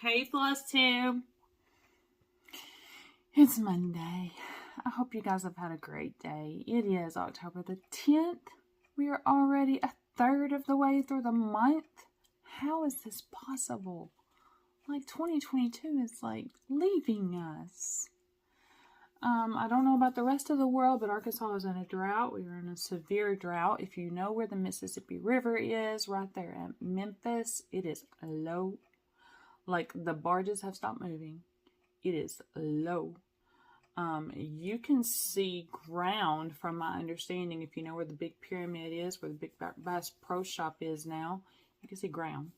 Hey Flosstube. It's Monday. I hope you guys have had a great day. It is October the 10th. We are already a third of the way through the month. How is this possible? Like 2022 is like leaving us. I don't know about the rest of the world, but Arkansas is in a drought. We are in a severe drought. If you know where the Mississippi River is, right there at Memphis, it is low. Like the barges have stopped moving. It is low. You can see ground from my understanding. If you know where the big pyramid is, where the big Bass Pro Shop is now, you can see ground.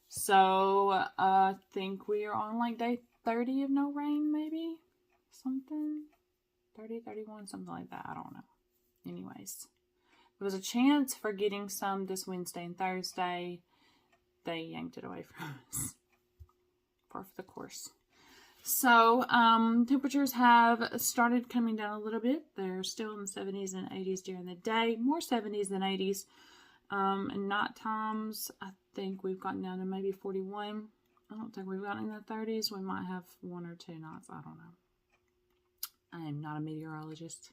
So I think we are on like day 30 of no rain, maybe something 30, 31, something like that. I don't know. Anyways, there was a chance for getting some this Wednesday and Thursday. They yanked it away from us. Par for the course. So, temperatures have started coming down a little bit. They're still in the 70s and 80s during the day. More 70s than 80s. And night times, I think we've gotten down to maybe 41. I don't think we've gotten in the 30s. We might have one or two nights. I don't know. I am not a meteorologist.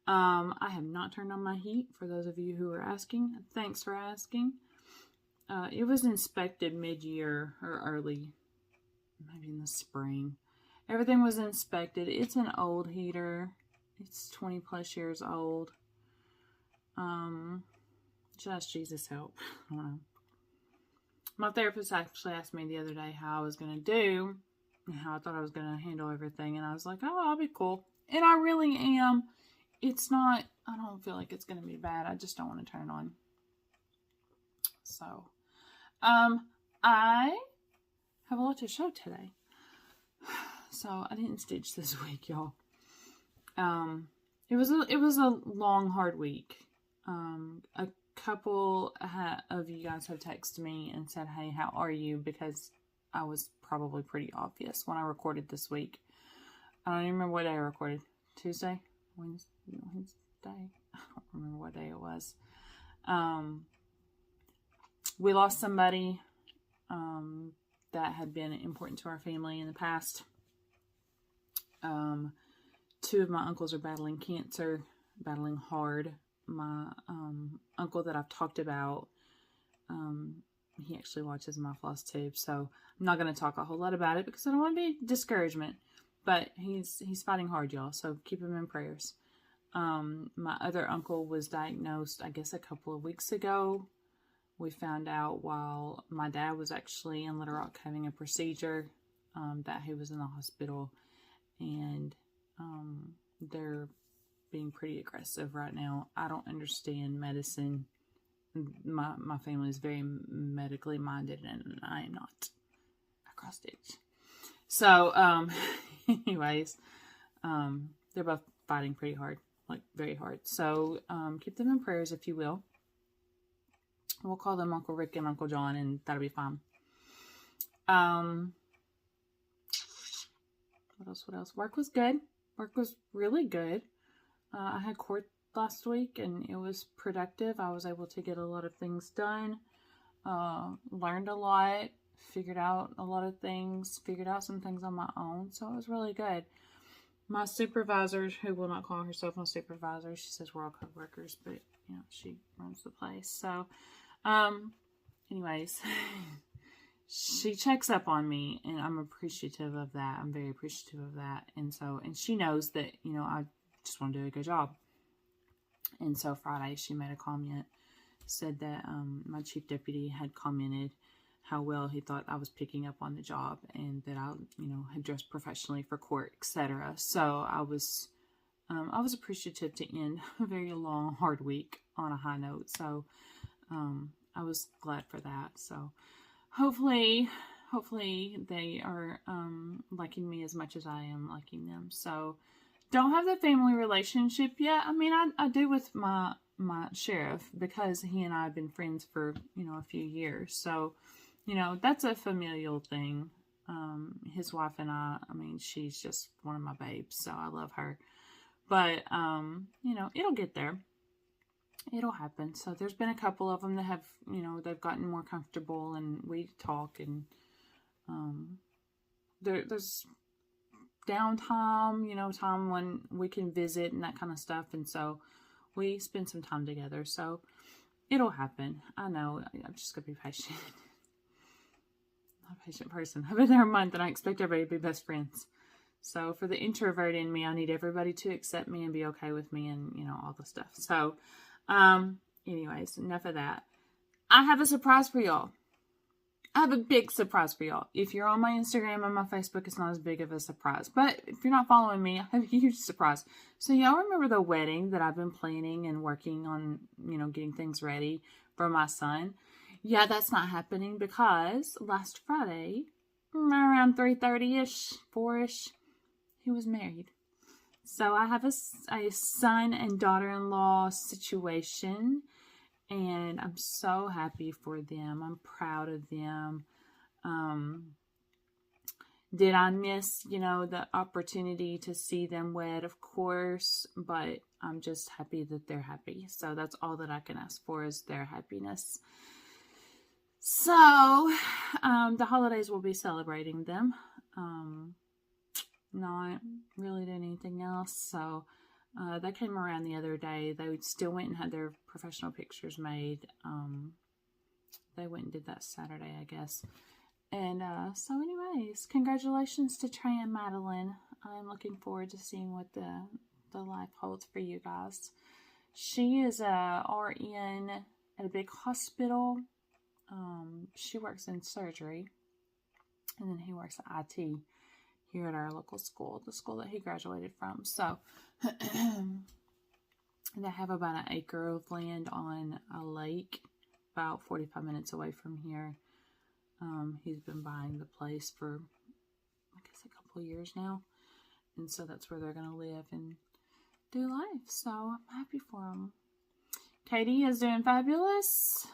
I have not turned on my heat, for those of you who are asking. Thanks for asking. It was inspected mid-year or early, maybe in the spring. Everything was inspected. It's an old heater. It's 20 plus years old. Just Jesus help. I don't know. My therapist actually asked me the other day how I was going to do, and how I thought I was going to handle everything. And I was like, oh, I'll be cool. And I really am. It's not, I don't feel like it's going to be bad. I just don't want to turn it on. So, I have a lot to show today. So I didn't stitch this week, y'all. It was a long, hard week. A couple of you guys have texted me and said, hey, how are you? Because I was probably pretty obvious when I recorded this week. I don't even remember what day I recorded. Tuesday? Wednesday? I don't remember what day it was. We lost somebody that had been important to our family in the past. Two of my uncles are battling cancer, battling hard. My uncle that I've talked about, he actually watches my Flosstube, so I'm not going to talk a whole lot about it because I don't want to be discouragement. But he's fighting hard, y'all, so keep him in prayers. My other uncle was diagnosed, I guess, a couple of weeks ago. We found out while my dad was actually in Little Rock having a procedure that he was in the hospital, and they're being pretty aggressive right now. I don't understand medicine. My family is very medically minded, and I am not. I cross-stitch. So, anyways, they're both fighting pretty hard, like very hard. So, keep them in prayers if you will. We'll call them Uncle Rick and Uncle John, and that'll be fine. What else? Work was good. Work was really good. I had court last week, and it was productive. I was able to get a lot of things done. Learned a lot. Figured out a lot of things. Figured out some things on my own. So it was really good. My supervisor, who will not call herself my supervisor, she says we're all co-workers, but you know, she runs the place. So, anyways, she checks up on me, and I'm appreciative of that. I'm very appreciative of that. And she knows that, you know, I just want to do a good job. And so Friday she made a comment, said that my chief deputy had commented how well he thought I was picking up on the job, and that I, you know, had dressed professionally for court, etc. So I was appreciative to end a very long, hard week on a high note. So I was glad for that. So hopefully they are liking me as much as I am liking them. So don't have the family relationship yet. I mean, I do with my sheriff, because he and I have been friends for, you know, a few years. So, you know, that's a familial thing. His wife and I mean, she's just one of my babes, so I love her. But, you know, it'll get there. It'll happen. So there's been a couple of them that have, you know, they've gotten more comfortable, and we talk, and there's downtime, time when we can visit and that kind of stuff. And so we spend some time together. So it'll happen. I know. I'm just going to be patient. Not a patient person. I've been there a month and I expect everybody to be best friends. So for the introvert in me, I need everybody to accept me and be okay with me and, all the stuff. So, anyways, enough of that. I have a surprise for y'all. I have a big surprise for y'all. If you're on my Instagram and my Facebook, it's not as big of a surprise. But if you're not following me, I have a huge surprise. So y'all remember the wedding that I've been planning and working on, getting things ready for my son? Yeah, that's not happening because last Friday, around 3:30ish, 4ish, he was married. So I have a son and daughter-in-law situation. And I'm so happy for them. I'm proud of them. Did I miss, the opportunity to see them wed? Of course. But I'm just happy that they're happy. So that's all that I can ask for is their happiness. So, the holidays will be celebrating them. Not really doing anything else. So, they came around the other day. They still went and had their professional pictures made. They went and did that Saturday, I guess. And so anyways, congratulations to Trey and Madeline. I'm looking forward to seeing what the life holds for you guys. She is a RN at a big hospital. She works in surgery. And then he works at IT here at our local school, the school that he graduated from. So, they have about an acre of land on a lake about 45 minutes away from here. He's been buying the place for, I guess, a couple of years now. And so that's where they're going to live and do life. So I'm happy for him. Katie is doing fabulous.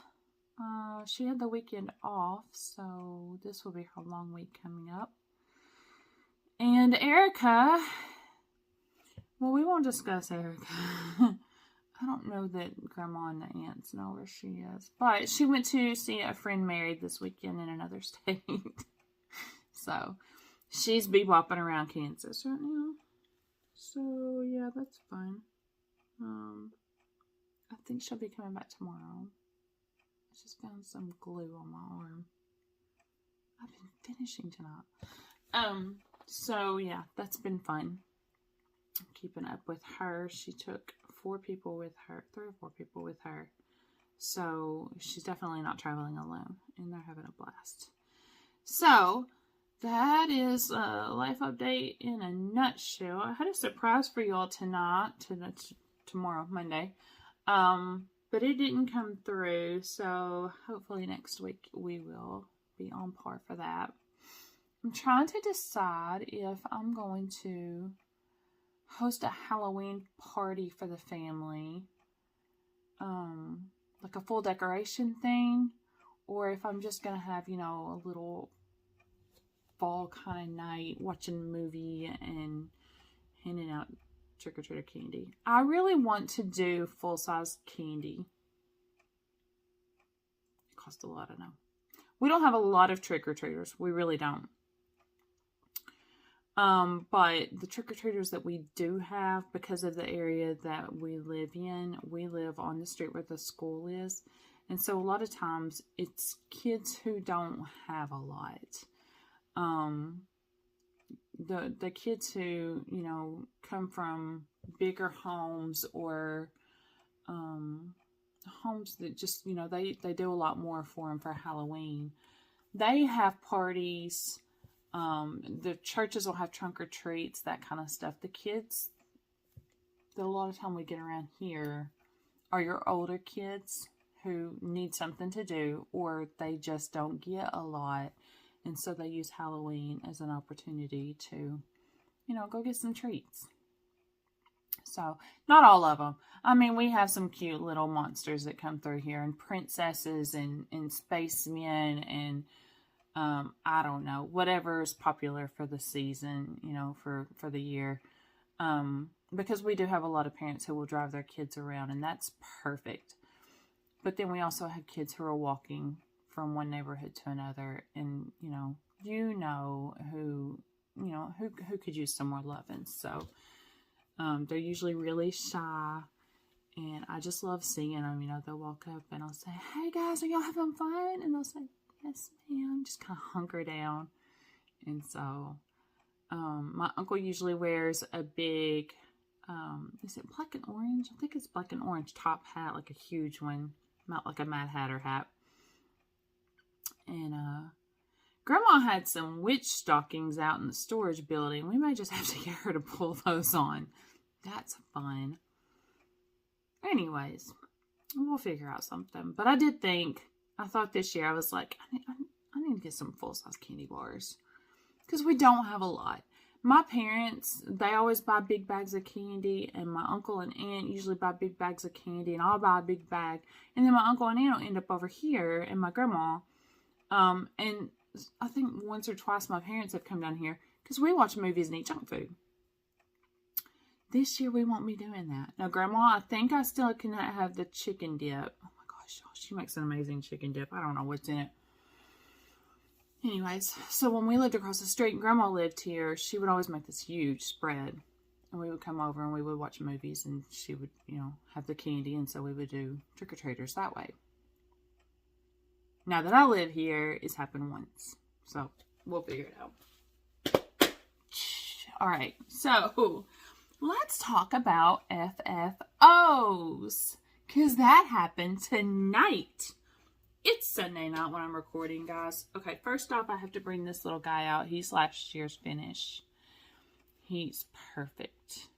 She had the weekend off, so this will be her long week coming up. And Erica, well, we won't discuss Erica. I don't know that Grandma and the aunts know where she is. But she went to see a friend married this weekend in another state. So, she's bebopping around Kansas right now. So, yeah, that's fine. I think she'll be coming back tomorrow. I just found some glue on my arm. I've been finishing tonight. So, yeah, that's been fun. Keeping up with her. She took 3 or 4 people with her. So she's definitely not traveling alone, and they're having a blast. So that is a life update in a nutshell. I had a surprise for y'all tonight, tomorrow, Monday, but it didn't come through. So hopefully next week we will be on par for that. I'm trying to decide if I'm going to host a Halloween party for the family, like a full decoration thing, or if I'm just gonna have, a little fall kind of night, watching a movie and handing out trick-or-treater candy. I really want to do full-size candy. It costs a lot, I know. We don't have a lot of trick-or-treaters. We really don't. But the trick-or-treaters that we do have, because of the area that we live in, we live on the street where the school is. And so a lot of times it's kids who don't have a lot. The kids who, come from bigger homes or, homes that just, they do a lot more for them for Halloween. They have parties. The churches will have trunk or treats, that kind of stuff. The kids, a lot of time we get around here are your older kids who need something to do, or they just don't get a lot. And so they use Halloween as an opportunity to, go get some treats. So, not all of them. I mean, we have some cute little monsters that come through here, and princesses and spacemen and I don't know, whatever is popular for the season, for the year. Because we do have a lot of parents who will drive their kids around, and that's perfect. But then we also have kids who are walking from one neighborhood to another, and, you know who could use some more loving. So they're usually really shy, and I just love seeing them. They'll walk up and I'll say, "Hey guys, are y'all having fun?" And they'll say, "Yes, ma'am." Just kind of hunker down. And so my uncle usually wears a big, is it black and orange? I think it's black and orange top hat, like a huge one, not like a Mad Hatter hat. And Grandma had some witch stockings out in the storage building. We may just have to get her to pull those on. That's fun. Anyways, we'll figure out something. But I thought this year, I was like, I need to get some full-size candy bars. Because we don't have a lot. My parents, they always buy big bags of candy. And my uncle and aunt usually buy big bags of candy. And I'll buy a big bag. And then my uncle and aunt will end up over here. And my grandma. And I think once or twice my parents have come down here. Because we watch movies and eat junk food. This year we won't be doing that. Now, Grandma, I think I still cannot have the chicken dip. Oh my gosh, y'all, she makes an amazing chicken dip. I don't know what's in it. Anyways, so when we lived across the street and Grandma lived here, she would always make this huge spread. And we would come over and we would watch movies and she would, have the candy. And so we would do trick-or-treaters that way. Now that I live here, it's happened once. So we'll figure it out. All right, so let's talk about FFOs. Because that happened tonight. It's Sunday night when I'm recording, guys. Okay, first off, I have to bring this little guy out. He's last year's finish. He's perfect.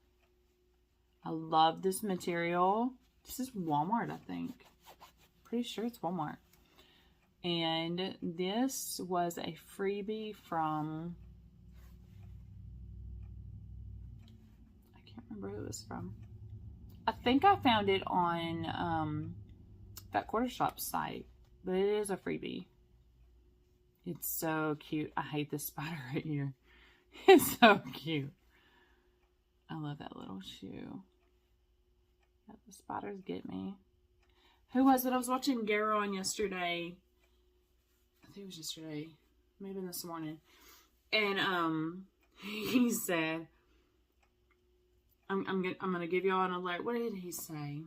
I love this material. This is Walmart, I think. Pretty sure it's Walmart. And this was a freebie from... I can't remember who it was from. I think I found it on that Quarter Shop site. But it is a freebie. It's so cute. I hate this spider right here. It's so cute. I love that little shoe. Yeah, the spiders get me. Who was it? I was watching Garo on yesterday. I think it was yesterday. Maybe this morning. And he said, I'm gonna give y'all an alert. What did he say?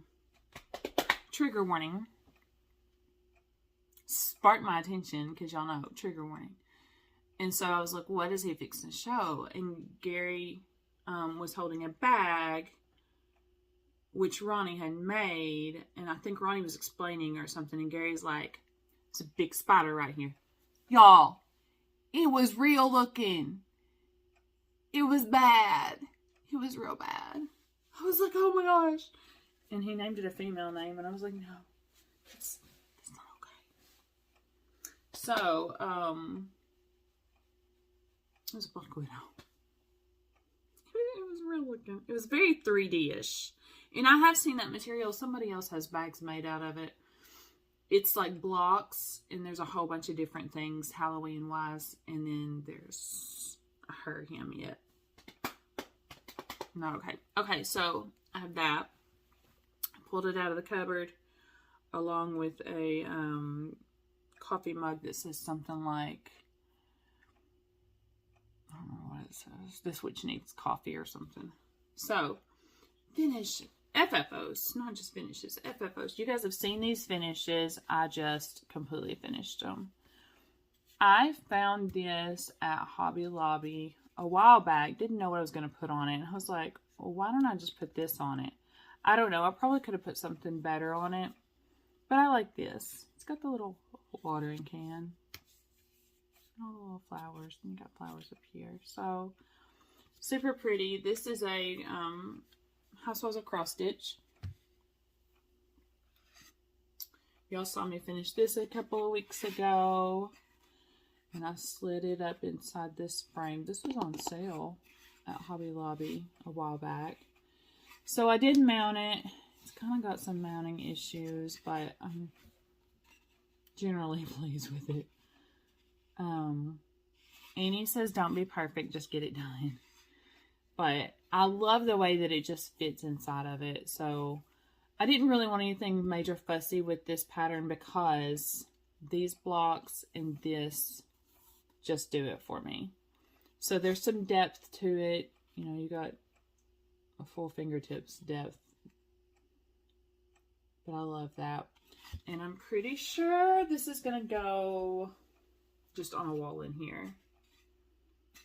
Trigger warning. Sparked my attention because y'all know, trigger warning. And so I was like, what is he fixing to show? And Gary was holding a bag which Ronnie had made, and I think Ronnie was explaining or something, and Gary's like, it's a big spider right here. Y'all, it was real looking. It was bad. It was real bad. I was like, oh my gosh. And he named it a female name, and I was like, no, that's not okay. So, it was a Black Widow. It was real looking. It was very 3D-ish. And I have seen that material. Somebody else has bags made out of it. It's like blocks, and there's a whole bunch of different things Halloween-wise. And then there's a her, him, yet. Not okay. Okay, so I have that. I pulled it out of the cupboard along with a coffee mug that says something like, I don't know what it says. This witch needs coffee or something. So, finish. FFOs, not just finishes, FFOs. You guys have seen these finishes. I just completely finished them. I found this at Hobby Lobby a while back. Didn't know what I was going to put on it. And I was like, well, why don't I just put this on it? I don't know. I probably could have put something better on it. But I like this. It's got the little watering can. All the little flowers. And you got flowers up here. So, super pretty. This is a Housewives of Cross Stitch. Y'all saw me finish this a couple of weeks ago. And I slid it up inside this frame. This was on sale at Hobby Lobby a while back. So I did mount it. It's kind of got some mounting issues, but I'm generally pleased with it. Annie says don't be perfect, just get it done. But I love the way that it just fits inside of it. So I didn't really want anything major fussy with this pattern because these blocks and this just do it for me. So there's some depth to it. You know, you got a full fingertips depth. But I love that. And I'm pretty sure this is going to go just on a wall in here.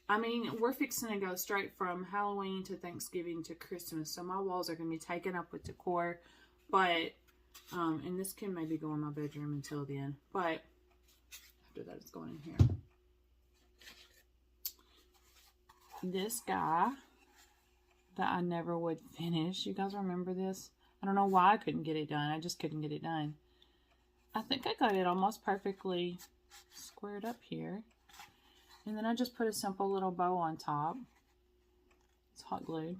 I mean, we're fixing to go straight from Halloween to Thanksgiving to Christmas. So my walls are going to be taken up with decor. But, and this can maybe go in my bedroom until then. But after that, it's going in here. This guy that I never would finish. You guys remember this? I don't know why I couldn't get it done. I just couldn't get it done. I think I got it almost perfectly squared up here. And then I just put a simple little bow on top. It's hot glued.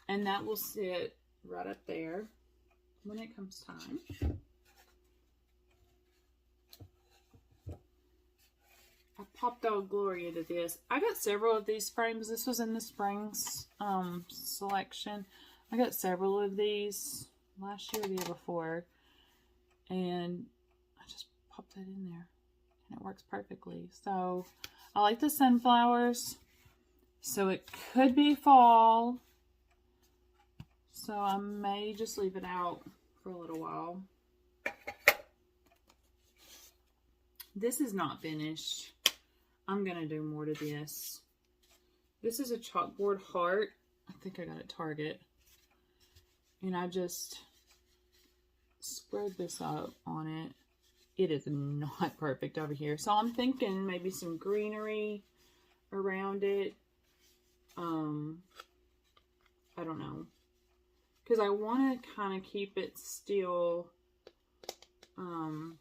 And that will sit right up there when it comes time. I popped Old Glory into this. I got several of these frames. This was in the Springs selection. I got several of these last year or the year before. And I just popped that in there. And it works perfectly. So I like the sunflowers. So it could be fall. So I may just leave it out for a little while. This is not finished. I'm going to do more to this. This is a chalkboard heart. I think I got it at Target. And I just spread this up on it. It is not perfect over here. So I'm thinking maybe some greenery around it. I don't know. Because I want to kind of keep it still. You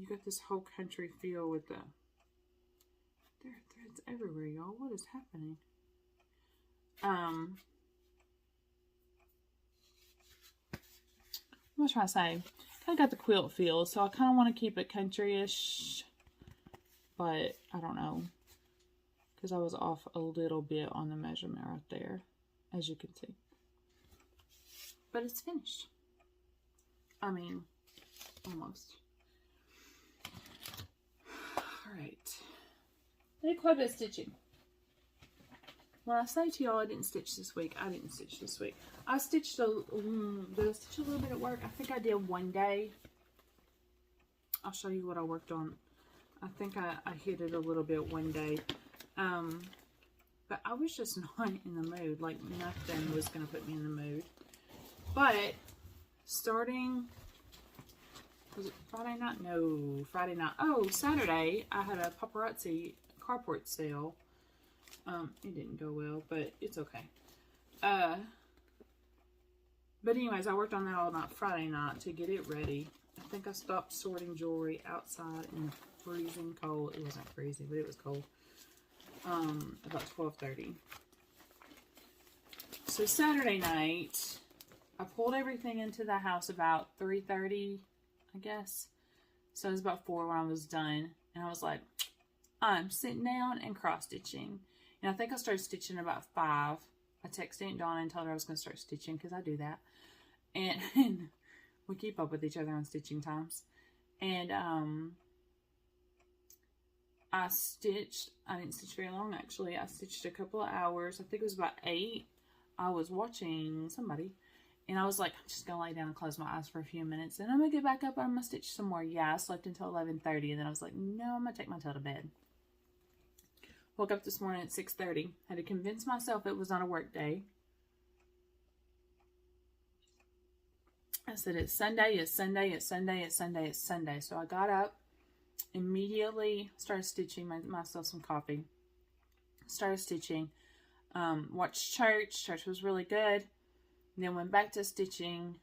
got this whole country feel with the... There are threads everywhere, y'all. What is happening? What was I trying to say? Kind of got the quilt feel, so I kind of want to keep it country-ish. But I don't know. Because I was off a little bit on the measurement right there, as you can see. But it's finished. I mean, almost. Alright. I did quite a bit of stitching. When I say to y'all I didn't stitch this week, I didn't stitch this week. I stitched did I stitch a little bit at work? I think I did one day. I'll show you what I worked on. I think I hit it a little bit one day. But I was just not in the mood. Like, nothing was going to put me in the mood. But, starting, was it Friday night? No, Friday night. Oh, Saturday, I had a paparazzi carport sale. It didn't go well, but it's okay. But anyways, I worked on that all night Friday night to get it ready. I think I stopped sorting jewelry outside in the freezing cold. It wasn't freezing, but it was cold. About 12:30. So Saturday night, I pulled everything into the house about 3:30, I guess. So it was about 4 when I was done. And I was like, I'm sitting down and cross-stitching. And I think I started stitching about 5. I texted Aunt Donna and told her I was going to start stitching because I do that. And we keep up with each other on stitching times. And I didn't stitch very long actually. I stitched a couple of hours. I think it was about 8. I was watching somebody. And I was like, I'm just going to lay down and close my eyes for a few minutes. And I'm going to get back up and I'm going to stitch some more. Yeah, I slept until 11:30. And then I was like, no, I'm going to take my tail to bed. Woke up this morning at 6:30. Had to convince myself it was not a work day. I said, it's Sunday, it's Sunday, it's Sunday, it's Sunday, it's Sunday. So I got up, immediately started stitching myself some coffee. Started stitching. Watched church. Church was really good. Then went back to stitching.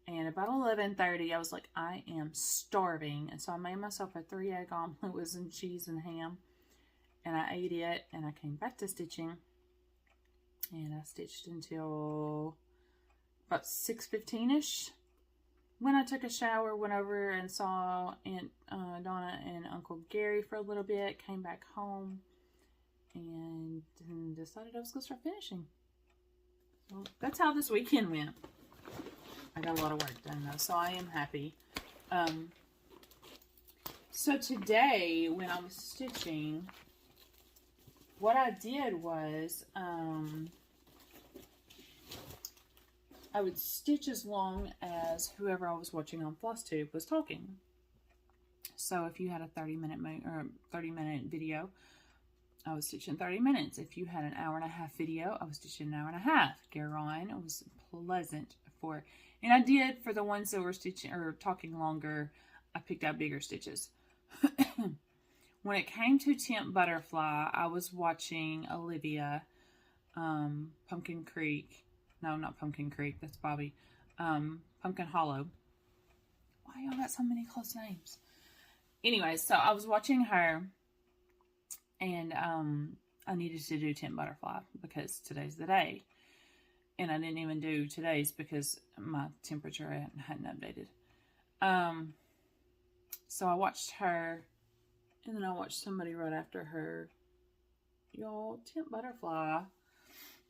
And about 11:30, I was like, I am starving. And so I made myself a 3-egg omelet with some cheese and ham. And I ate it, and I came back to stitching, and I stitched until about 6:15ish. When I took a shower, went over and saw Aunt Donna and Uncle Gary for a little bit, came back home, and then decided I was going to start finishing. Well, that's how this weekend went. I got a lot of work done, though, so I am happy. So today, when I was stitching, what I did was, I would stitch as long as whoever I was watching on Flosstube was talking. So if you had a 30-minute video, I was stitching 30 minutes. If you had an hour-and-a-half video, I was stitching an hour-and-a-half. Garon, it was pleasant for, and I did for the ones that were stitching or talking longer. I picked out bigger stitches. When it came to Temp Butterfly, I was watching Olivia, Pumpkin Creek. No, not Pumpkin Creek. That's Bobby. Pumpkin Hollow. Why y'all got so many close names? Anyway, so I was watching her, and I needed to do Temp Butterfly because today's the day. And I didn't even do today's because my temperature hadn't updated. So I watched her, and then I watched somebody right after her. Y'all, Temp Butterfly.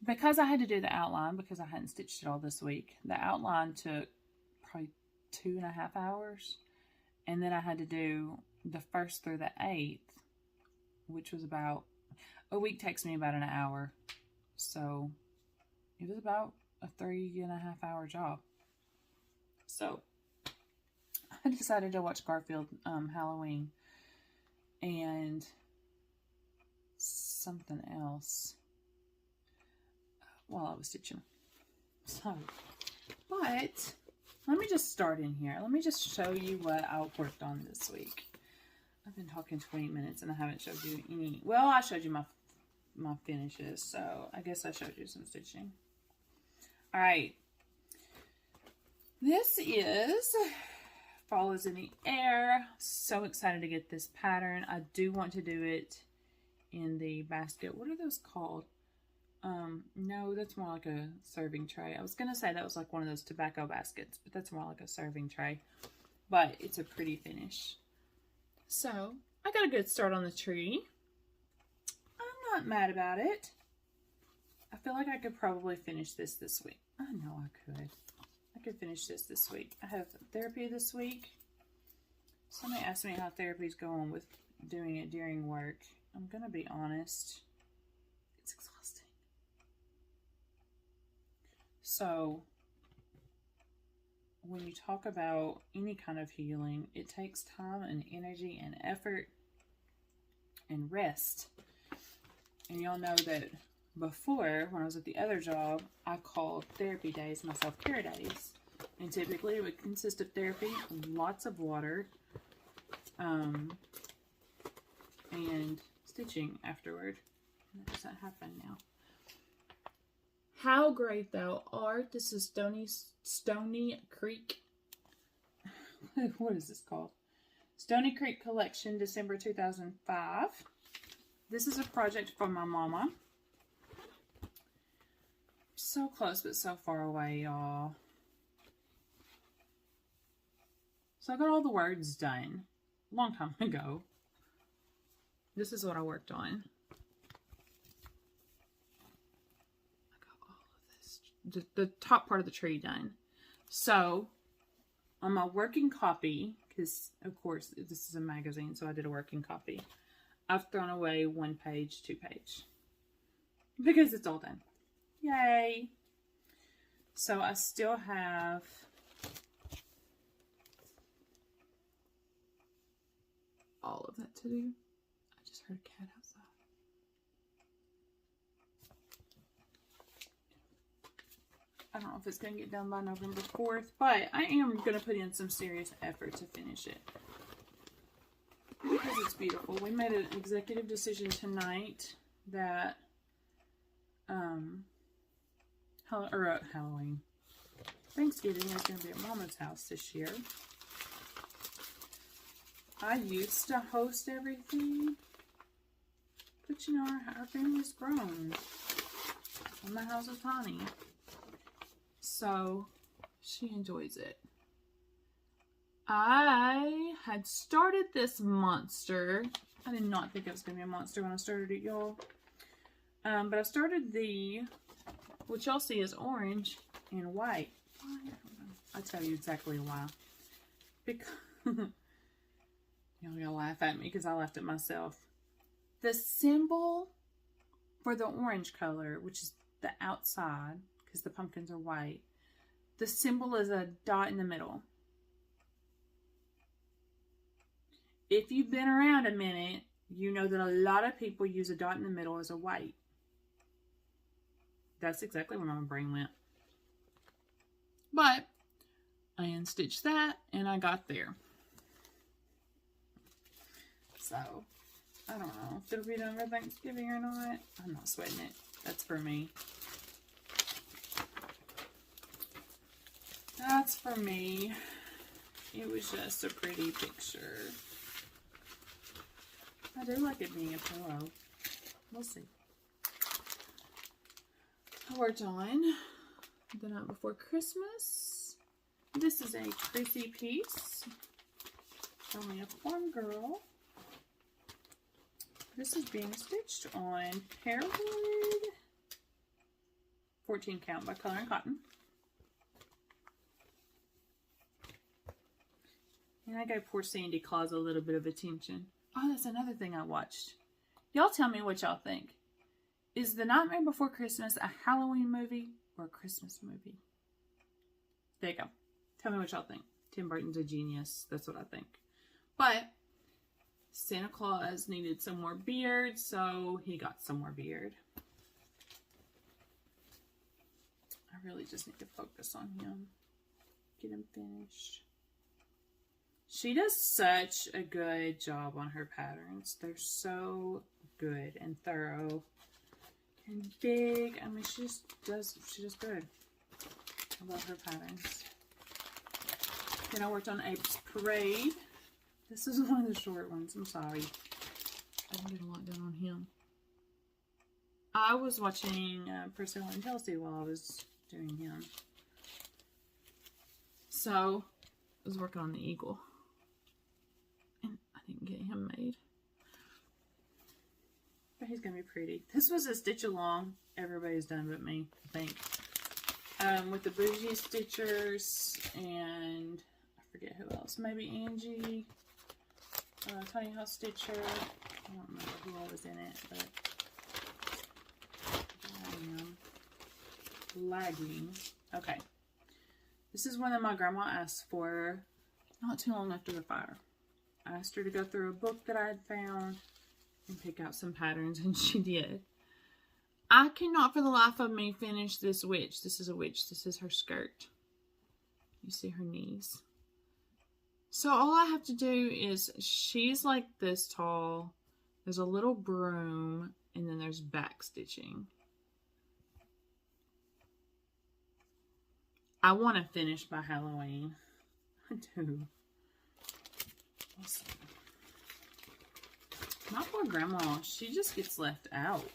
Because I had to do the outline, because I hadn't stitched it all this week, the outline took probably 2.5 hours. And then I had to do the 1st through the 8th, which was about, a week takes me about an hour. So it was about a 3.5 hour job. So I decided to watch Garfield Halloween and something else while I was stitching. So, but let me just start in here. Let me just show you what I worked on this week. I've been talking 20 minutes and I haven't showed you any. Well, I showed you my finishes, so I guess I showed you some stitching. All right. This is Fall is in the Air. So excited to get this pattern. I do want to do it in the basket. What are those called? No, that's more like a serving tray. I was going to say that was like one of those tobacco baskets, but that's more like a serving tray. But it's a pretty finish. So, I got a good start on the tree. I'm not mad about it. I feel like I could probably finish this week. I know I could. I could finish this week. I have therapy this week. Somebody asked me how therapy's going with doing it during work. I'm going to be honest. It's exhausting. So, when you talk about any kind of healing, it takes time and energy and effort and rest. And y'all know that before, when I was at the other job, I called therapy days my self-care days. And typically it would consist of therapy, lots of water, and stitching afterward. And that doesn't happen now. How Great Thou Art. This is Stony Creek. What is this called? Stony Creek Collection, December 2005. This is a project from my mama. So close, but so far away, y'all. So I got all the words done a long time ago. This is what I worked on. The top part of the tree done. So on my working copy, because of course this is a magazine, so I did a working copy, I've thrown away 1 page, 2 page, because it's all done. Yay! So I still have all of that to do. I just heard a cat outside. I don't know if it's going to get done by November 4th, but I am going to put in some serious effort to finish it. Because it's beautiful. We made an executive decision tonight that Halloween. Thanksgiving is going to be at Mama's house this year. I used to host everything, but you know, our family's grown, and my house is tiny. So, she enjoys it. I had started this monster. I did not think it was going to be a monster when I started it, y'all. But I started what y'all see is orange and white. Why? I don't know. I'll tell you exactly why. Because, y'all, Y'all gonna laugh at me because I laughed at myself. The symbol for the orange color, which is the outside, because the pumpkins are white, the symbol is a dot in the middle. If you've been around a minute, you know that a lot of people use a dot in the middle as a white. That's exactly where my brain went. But I unstitched that and I got there. So, I don't know if it'll be done for Thanksgiving or not. I'm not sweating it. That's for me. That's for me. It was just a pretty picture. I do like it being a pillow. We'll see. I worked on The Night Before Christmas. This is a Chrissy piece. Only a farm girl. This is being stitched on Pearwood 14 count by Color and Cotton. And I gave poor Sandy Claus a little bit of attention. Oh, that's another thing I watched. Y'all tell me what y'all think. Is The Nightmare Before Christmas a Halloween movie or a Christmas movie? There you go. Tell me what y'all think. Tim Burton's a genius. That's what I think. But Santa Claus needed some more beard, so he got some more beard. I really just need to focus on him. Get him finished. She does such a good job on her patterns. They're so good and thorough and big. I mean, she does good. I love her patterns. Then I worked on Abe's Parade. This is one of the short ones. I'm sorry. I didn't get a lot done on him. I was watching Priscilla and Chelsea while I was doing him. So, I was working on the eagle. And I didn't get him made. But he's going to be pretty. This was a stitch along. Everybody's done but me, I think. With the Bougie Stitchers and I forget who else. Maybe Angie. Tiny House Stitcher. I don't remember who all was in it, but I am lagging. Okay. This is one that my grandma asked for not too long after the fire. I asked her to go through a book that I had found and pick out some patterns, and she did. I cannot for the life of me finish this witch. This is a witch. This is her skirt. You see her knees. So all I have to do is, she's like this tall. There's a little broom, and then there's back stitching. I want to finish by Halloween. I do. We'll see. My poor grandma, she just gets left out.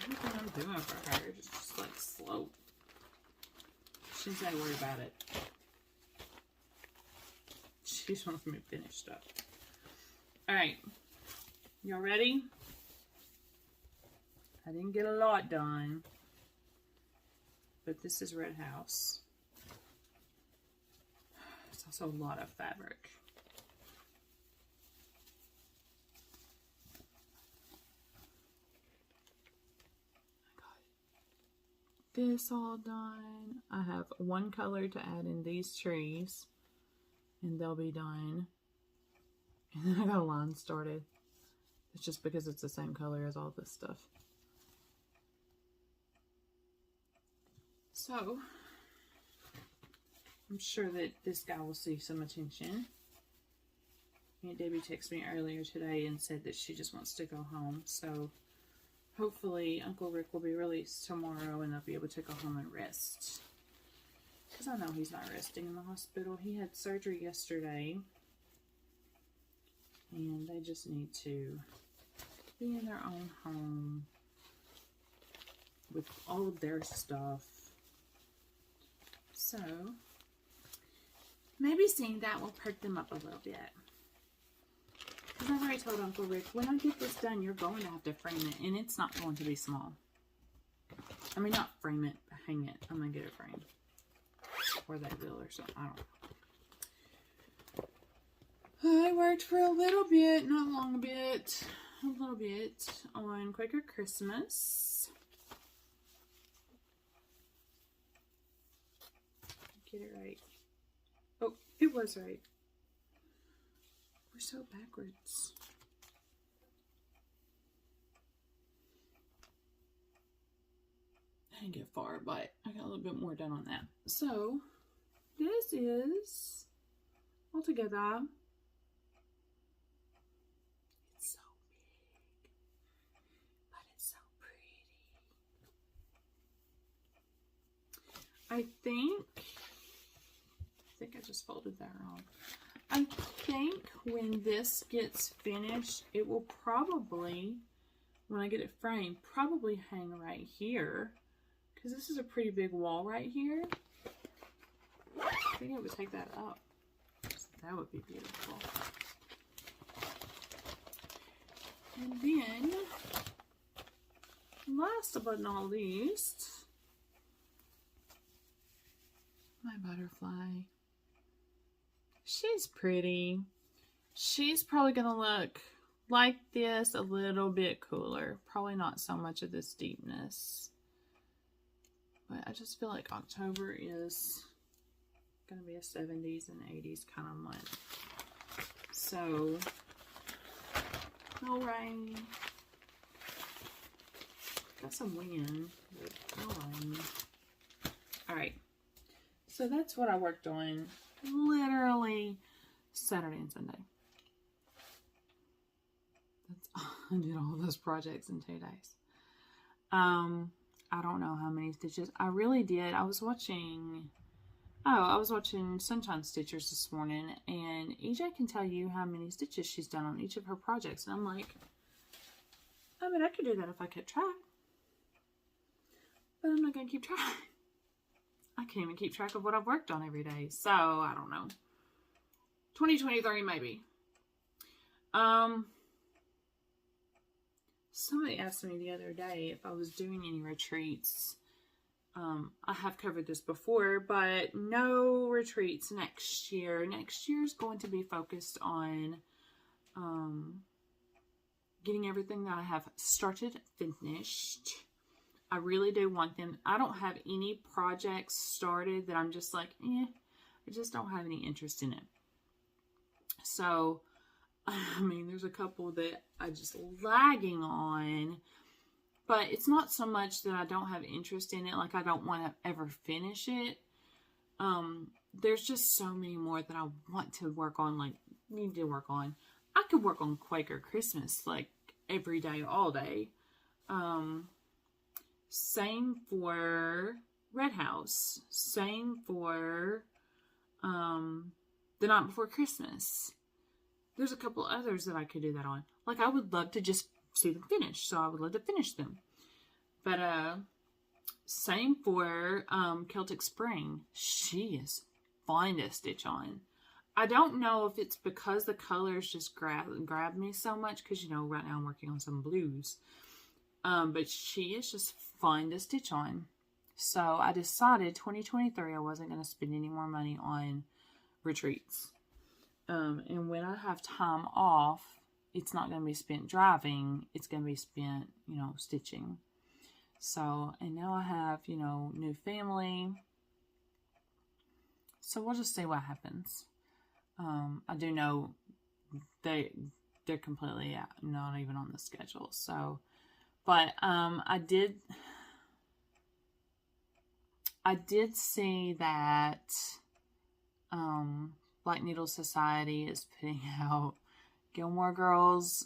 Everything I'm doing for her is just like slow. She doesn't say a word about it. She just wants me to finish stuff. Alright. Y'all ready? I didn't get a lot done. But this is Red House. It's also a lot of fabric. This all done. I have one color to add in these trees and they'll be done. And then I got a line started. It's just because it's the same color as all this stuff. So I'm sure that this guy will see some attention. Aunt Debbie texted me earlier today and said that she just wants to go home. So hopefully Uncle Rick will be released tomorrow and they'll be able to go home and rest. Because I know he's not resting in the hospital. He had surgery yesterday. And they just need to be in their own home with all of their stuff. So, maybe seeing that will perk them up a little bit. Because I've already told Uncle Rick, when I get this done, you're going to have to frame it. And it's not going to be small. I mean, not frame it, but hang it. I'm going to get it framed. Or they will or something. I don't know. I worked for a little bit, not long a bit, a little bit on Quaker Christmas. Get it right. Oh, it was right. We're so backwards. I didn't get far, but I got a little bit more done on that. So, this is all together. It's so big, but it's so pretty. I think I just folded that wrong. I think when this gets finished, it will probably, when I get it framed, probably hang right here. Because this is a pretty big wall right here. I think I would take that up. That would be beautiful. And then, last but not least, my butterfly. She's pretty. She's probably going to look like this, a little bit cooler. Probably not so much of this deepness. But I just feel like October is going to be a 70s and 80s kind of month. So, no rain. Got some wind, but no rain. Alright. So that's what I worked on literally Saturday and Sunday. I did all those projects in 2 days. I don't know how many stitches. I really did. I was watching Sunshine Stitchers this morning, and EJ can tell you how many stitches she's done on each of her projects. And I'm like, I mean, I could do that if I kept track. But I'm not going to keep track. I can't even keep track of what I've worked on every day. So, I don't know. 2023 maybe. Somebody asked me the other day if I was doing any retreats. I have covered this before, but no retreats next year. Next year is going to be focused on getting everything that I have started finished. I really do want them. I don't have any projects started that I'm just like, I just don't have any interest in it. So, I mean, there's a couple that I'm just lagging on, but it's not so much that I don't have interest in it, like I don't want to ever finish it. There's just so many more that I want to work on, like, need to work on. I could work on Quaker Christmas, like, every day, all day. Same for Red House. Same for, The Night Before Christmas. There's a couple others that I could do that on. Like, I would love to just see them finished, so I would love to finish them. But, same for, Celtic Spring. She is fine to stitch on. I don't know if it's because the colors just grab me so much, because, you know, right now I'm working on some blues. But she is just fun to stitch on. So, I decided 2023 I wasn't going to spend any more money on retreats. And when I have time off, it's not going to be spent driving. It's going to be spent, you know, stitching. So, and now I have, you know, new family. So we'll just see what happens. I do know they're completely not even on the schedule. So, but I did see that Black Needle Society is putting out Gilmore Girls.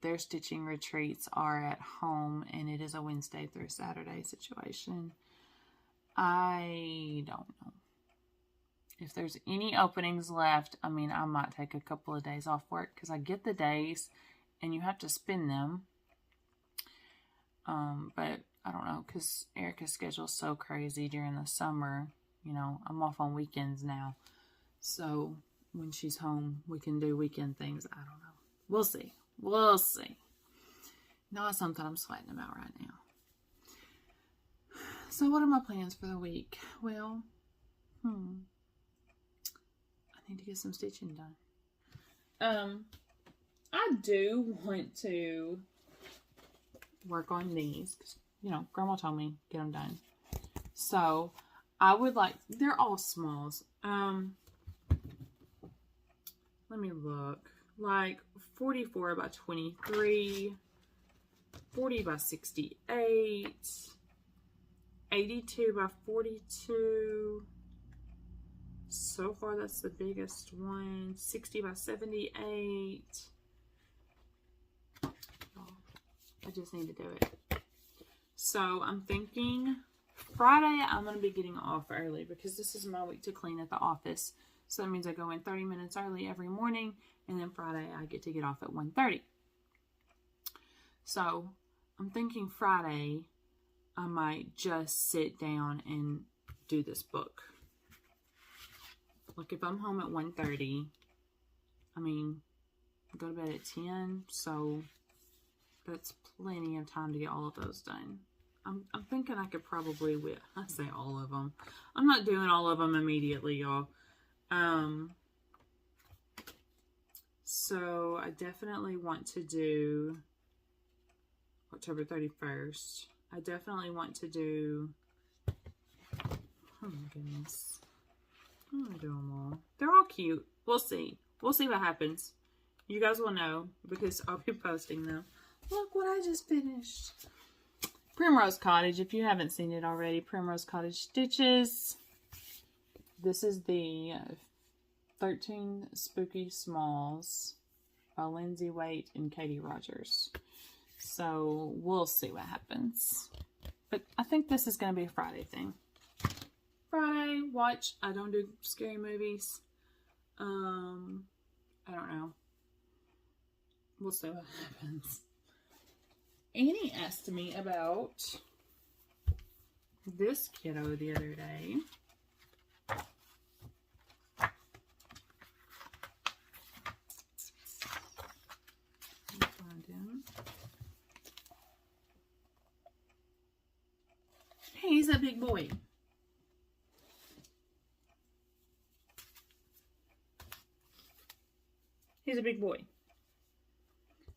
Their stitching retreats are at home, and it is a Wednesday through Saturday situation. I don't know. If there's any openings left, I mean, I might take a couple of days off work, because I get the days, and you have to spend them. But I don't know, because Erica's schedule is so crazy during the summer. You know, I'm off on weekends now. So, when she's home, we can do weekend things. I don't know. We'll see. We'll see. Not something I'm sweating about right now. So, what are my plans for the week? Well, I need to get some stitching done. I do want to work on these, 'cause, you know, Grandma told me get them done. So I would like, they're all smalls. Let me look. Like 44 by 23, 40 by 68, 82 by 42. So far, that's the biggest one. 60 by 78. I just need to do it. So I'm thinking Friday I'm going to be getting off early because this is my week to clean at the office. So that means I go in 30 minutes early every morning, and then Friday I get to get off at 1:30. So I'm thinking Friday I might just sit down and do this book. Like if I'm home at 1:30, I mean, I go to bed at 10, so that's plenty of time to get all of those done. I'm thinking I could probably, I say all of them. I'm not doing all of them immediately, y'all. So I definitely want to do October 31st. I definitely want to do, oh my goodness. I'm going to do them all. They're all cute. We'll see. We'll see what happens. You guys will know because I'll be posting them. Look what I just finished. Primrose Cottage, if you haven't seen it already. Primrose Cottage Stitches. This is the 13 Spooky Smalls by Lindsay Waite and Katie Rogers. So we'll see what happens. But I think this is going to be a Friday thing. Friday, watch. I don't do scary movies. I don't know. We'll see what happens. Annie asked me about this kiddo the other day. Find him. Hey, he's a big boy. He's a big boy.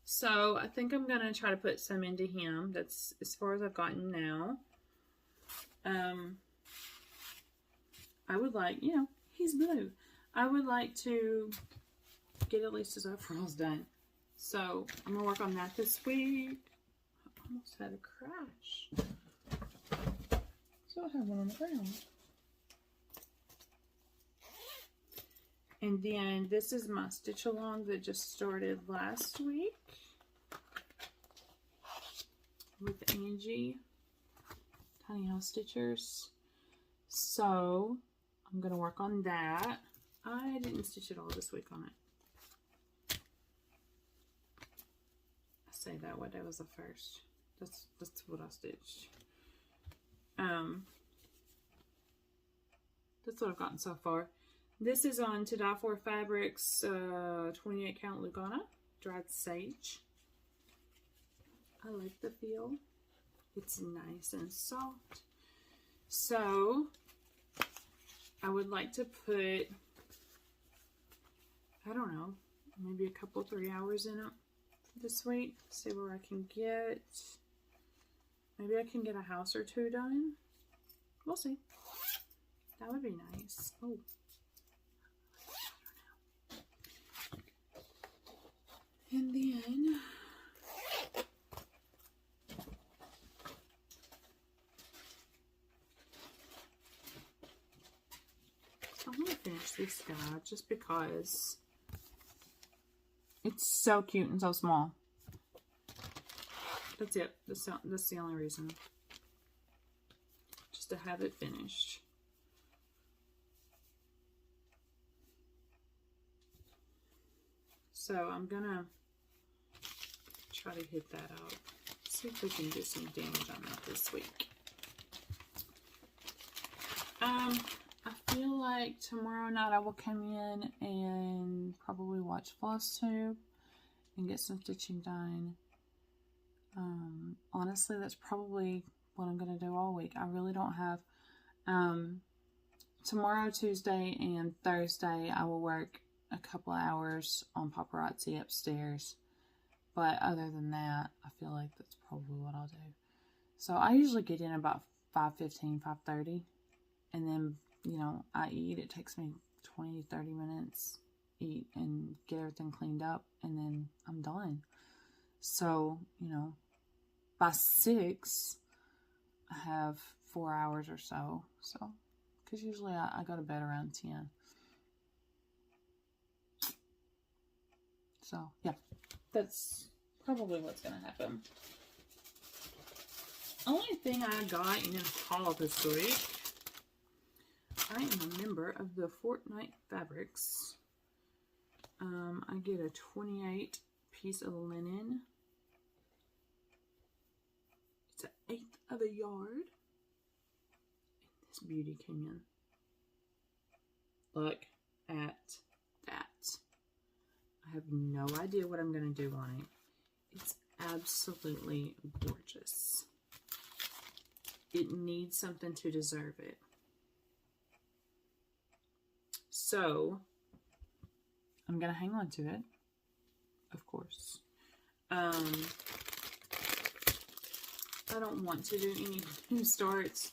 So I think I'm going to try to put some into him. That's as far as I've gotten now. I would like, you know, he's blue. I would like to get at least his overalls done. So I'm going to work on that this week. I almost had a crash. So I have one on the ground. And then this is my stitch along that just started last week with Angie Tiny House Stitchers. So I'm going to work on that. I didn't stitch it all this week on it. I say that, what day was the first? That's what I stitched. That's what I've gotten so far. This is on To Die For Fabrics 28 count Lugana dried sage. I like the feel. It's nice and soft. So I would like to put, I don't know, maybe a couple 3 hours in it this week. See where I can get. Maybe I can get a house or two done. We'll see. That would be nice. Oh. And then I'm going to finish this guy just because it's so cute and so small. That's it. That's the only reason. Just to have it finished. So I'm going to try to hit that out. See if we can do some damage on that this week. I feel like tomorrow night I will come in and probably watch Flosstube and get some stitching done. Honestly, that's probably what I'm going to do all week. I really don't have, tomorrow, Tuesday, and Thursday I will work a couple hours on paparazzi upstairs. But other than that, I feel like that's probably what I'll do. So I usually get in about 5:15, 5:30. And then, I eat. It takes me 20, 30 minutes. Eat and get everything cleaned up. And then I'm done. So, by 6, I have 4 hours or so. So, because usually I go to bed around 10. So, yeah. That's probably what's going to happen. Only thing I got in haul this week, I am a member of the Fortnite Fabrics. I get a 28 piece of linen. It's an 1/8 of a yard. And this beauty came in. Look at that. I have no idea what I'm going to do on it. It's absolutely gorgeous. It needs something to deserve it. So, I'm going to hang on to it, of course. I don't want to do any new starts.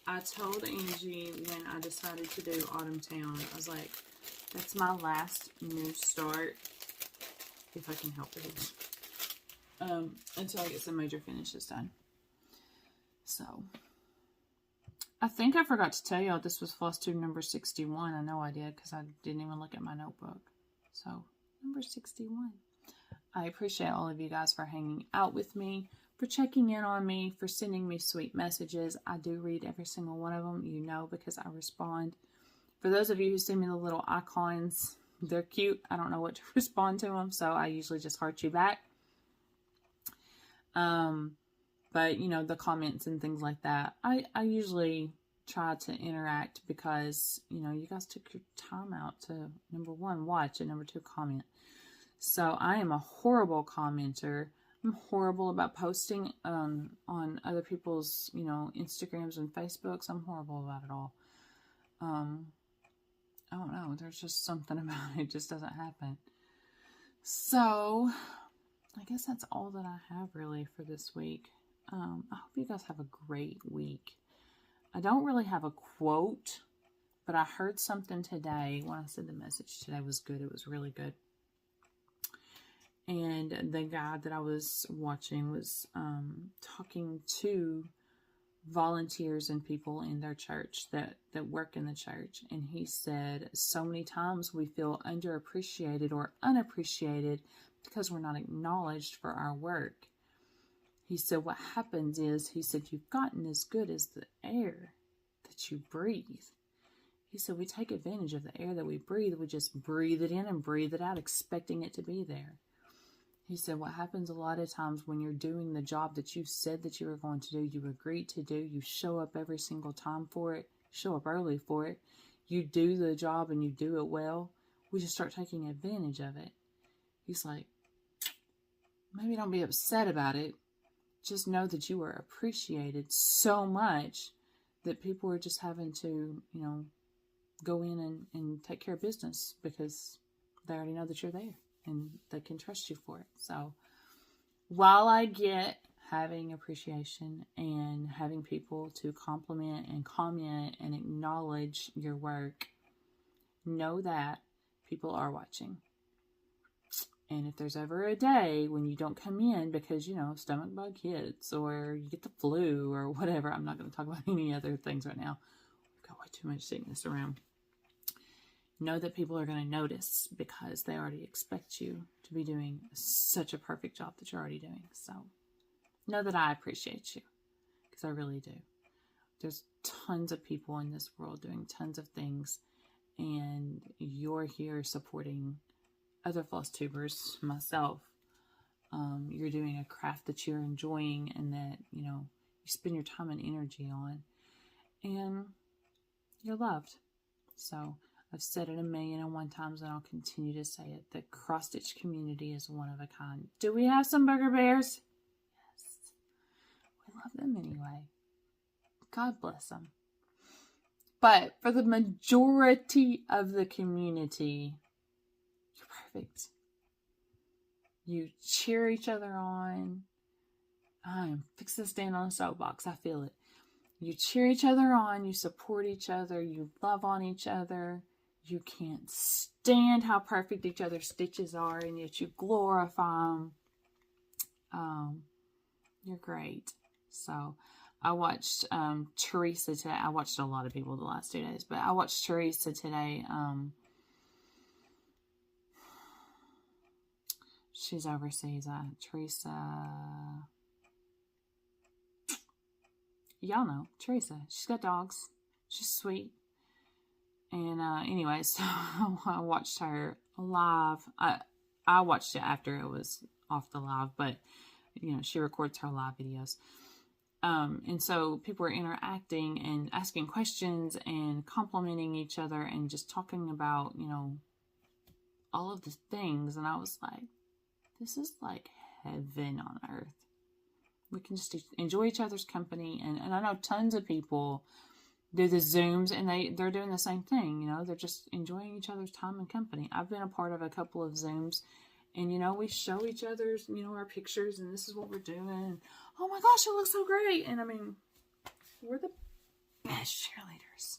I told Angie when I decided to do Autumn Town, I was like, that's my last new start, if I can help it, until I get some major finishes done. So, I think I forgot to tell y'all this was Flosstube number 61. I know I did because I didn't even look at my notebook. So, number 61. I appreciate all of you guys for hanging out with me, for checking in on me, for sending me sweet messages. I do read every single one of them, because I respond. For those of you who send me the little icons, they're cute. I don't know what to respond to them, so I usually just heart you back. But, the comments and things like that, I usually try to interact because, you guys took your time out to, number 1, watch, and number 2, comment. So I am a horrible commenter. I'm horrible about posting on other people's, Instagrams and Facebooks. I'm horrible about it all. I don't know. There's just something about it. It just doesn't happen. So, I guess that's all that I have really for this week. I hope you guys have a great week. I don't really have a quote, but I heard something today. When I said the message today was good, it was really good. And the guy that I was watching was talking to volunteers and people in their church that work in the church. And he said, so many times we feel underappreciated or unappreciated because we're not acknowledged for our work. He said, what happens is, he said, you've gotten as good as the air that you breathe. He said, we take advantage of the air that we breathe. We just breathe it in and breathe it out, expecting it to be there. He said, what happens a lot of times when you're doing the job that you said that you were going to do, you agreed to do, you show up every single time for it, show up early for it, you do the job and you do it well, we just start taking advantage of it. He's like, maybe don't be upset about it. Just know that you are appreciated so much that people are just having to, go in and take care of business because they already know that you're there and they can trust you for it. So while I get having appreciation and having people to compliment and comment and acknowledge your work, know that people are watching. And if there's ever a day when you don't come in because, stomach bug hits or you get the flu or whatever, I'm not going to talk about any other things right now. We've got way too much sickness around. Know that people are going to notice because they already expect you to be doing such a perfect job that you're already doing. So know that I appreciate you because I really do. There's tons of people in this world doing tons of things, and you're here supporting other Flosstubers, myself. You're doing a craft that you're enjoying and that, you spend your time and energy on. And you're loved. So I've said it 1,000,001 times and I'll continue to say it. The cross-stitch community is one of a kind. Do we have some burger bears? Yes. We love them anyway. God bless them. But for the majority of the community, perfect. You cheer each other on. I'm fixing to stand on a soapbox. I feel it. You cheer each other on. You support each other. You love on each other. You can't stand how perfect each other's stitches are, and yet you glorify them. You're great. So I watched Teresa today. I watched a lot of people the last 2 days, but I watched Teresa today. She's overseas. Teresa. Y'all know Teresa. She's got dogs. She's sweet. And anyway, so I watched her live. I watched it after it was off the live, but you know, she records her live videos. And so people were interacting and asking questions and complimenting each other and just talking about, you know, all of the things. And I was like, this is like heaven on earth. We can just enjoy each other's company. And I know tons of people do the Zooms, and they're doing the same thing. You know, they're just enjoying each other's time and company. I've been a part of a couple of Zooms, and, you know, we show each other's, you know, our pictures, and this is what we're doing. And, oh my gosh, it looks so great. And I mean, we're the best cheerleaders,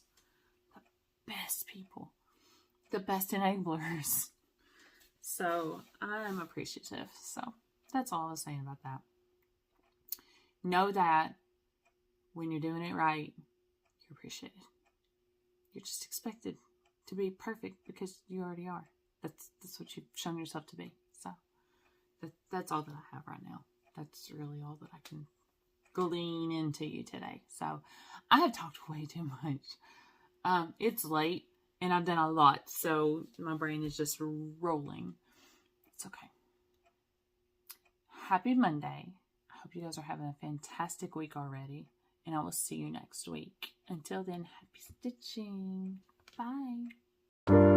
the best people, the best enablers. So I'm appreciative. So that's all I was saying about that. Know that when you're doing it right, you're appreciated. You're just expected to be perfect because you already are. That's what you've shown yourself to be. So that's all that I have right now. That's really all that I can glean into you today. So I have talked way too much. It's late and I've done a lot, so my brain is just rolling. It's okay. Happy Monday. I hope you guys are having a fantastic week already, and I will see you next week. Until then, happy stitching. Bye. Bye.